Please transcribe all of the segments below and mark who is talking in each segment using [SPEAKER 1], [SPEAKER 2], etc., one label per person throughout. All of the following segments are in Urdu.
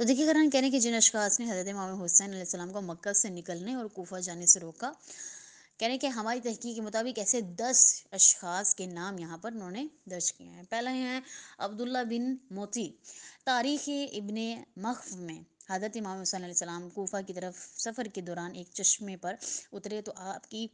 [SPEAKER 1] تو دیکھیے قرآن کہنے کہ جن اشخاص نے حضرت امام حسین علیہ السلام کو مکہ سے نکلنے اور کوفہ جانے سے روکا، کہنے کہ ہماری تحقیق کے مطابق ایسے 10 اشخاص کے نام یہاں پر انہوں نے درج کیے ہیں۔ پہلا ہے عبداللہ بن موتی۔ تاریخ ابن مخف میں حضرت امام حسین علیہ السلام کوفہ کی طرف سفر کے دوران ایک چشمے پر اترے تو آپ کی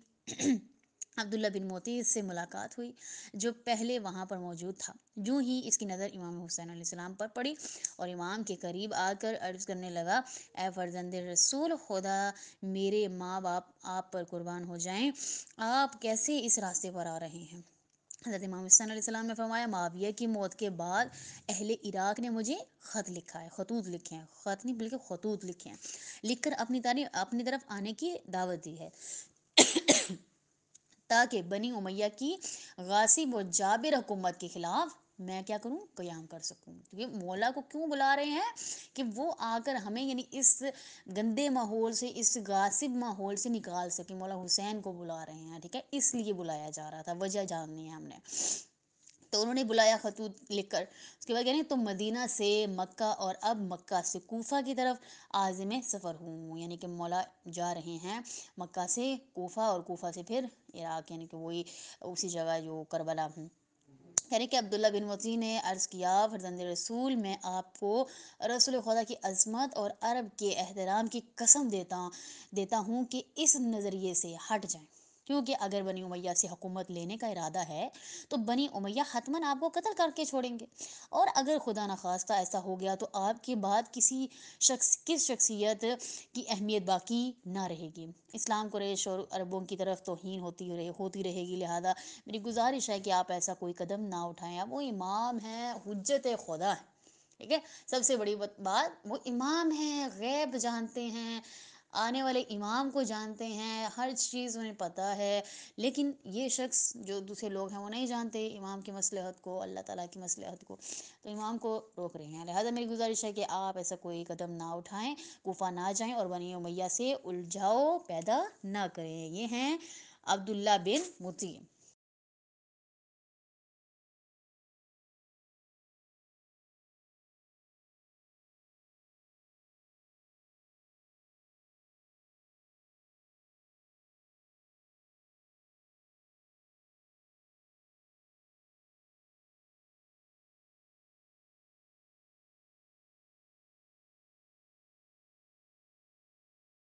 [SPEAKER 1] عبداللہ بن موتی سے ملاقات ہوئی، جو پہلے وہاں پر موجود تھا۔ جو ہی اس کی نظر امام حسین علیہ السلام پر پڑی اور امام کے قریب آ کر عرض کرنے لگا، اے فرزند رسول خدا، میرے ماں باپ آپ پر قربان ہو جائیں، آپ کیسے اس راستے پر آ رہے ہیں؟ حضرت امام حسین علیہ السلام نے فرمایا، معاویہ کی موت کے بعد اہل عراق نے مجھے خط لکھا ہے، خطوط لکھے ہیں، خط نہیں بلکہ خطوط لکھے ہیں، لکھ کر اپنی طرف آنے کی دعوت دی ہے تاکہ بنی امیہ کی غاصب و جابر حکومت کے خلاف میں کیا کروں؟ قیام کر سکوں۔ تو یہ مولا کو کیوں بلا رہے ہیں کہ وہ آ کر ہمیں یعنی اس گندے ماحول سے، اس غاصب ماحول سے نکال سکیں۔ مولا حسین کو بلا رہے ہیں، ٹھیک ہے، اس لیے بلایا جا رہا تھا، وجہ جاننی ہے ہم نے۔ تو انہوں نے بلایا خطوط لکھ کر، اس کے بعد کہہ رہے ہیں تم مدینہ سے مکہ اور اب مکہ سے کوفہ کی طرف عازم سفر ہوں، یعنی کہ مولا جا رہے ہیں مکہ سے کوفہ اور کوفہ سے پھر عراق، یعنی کہ وہی اسی جگہ جو کربلا ہوں۔ کہہ رہے کہ عبداللہ بن موتی نے عرض کیا، فرزند رسول، میں آپ کو رسول خدا کی عظمت اور عرب کے احترام کی قسم دیتا ہوں کہ اس نظریے سے ہٹ جائیں، کیونکہ اگر بنی امیہ سے حکومت لینے کا ارادہ ہے تو بنی امیہ حتماً آپ کو قتل کر کے چھوڑیں گے، اور اگر خدا نخواستہ ایسا ہو گیا تو آپ کے بعد کس شخصیت کی اہمیت باقی نہ رہے گی۔ اسلام قریش اور عربوں کی طرف توہین ہوتی رہے گی، لہذا میری گزارش ہے کہ آپ ایسا کوئی قدم نہ اٹھائیں۔ اب وہ امام ہیں، حجت خدا ہے، ٹھیک ہے، سب سے بڑی بات وہ امام ہیں، غیب جانتے ہیں، آنے والے امام کو جانتے ہیں، ہر چیز انہیں پتہ ہے، لیکن یہ شخص جو دوسرے لوگ ہیں وہ نہیں جانتے امام کی مصلحت کو، اللہ تعالیٰ کی مصلحت کو، تو امام کو روک رہے ہیں۔ لہذا میری گزارش ہے کہ آپ ایسا کوئی قدم نہ اٹھائیں، کوفہ نہ جائیں اور بنی امیہ سے الجھاؤ پیدا نہ کریں۔ یہ ہیں عبداللہ بن موتی۔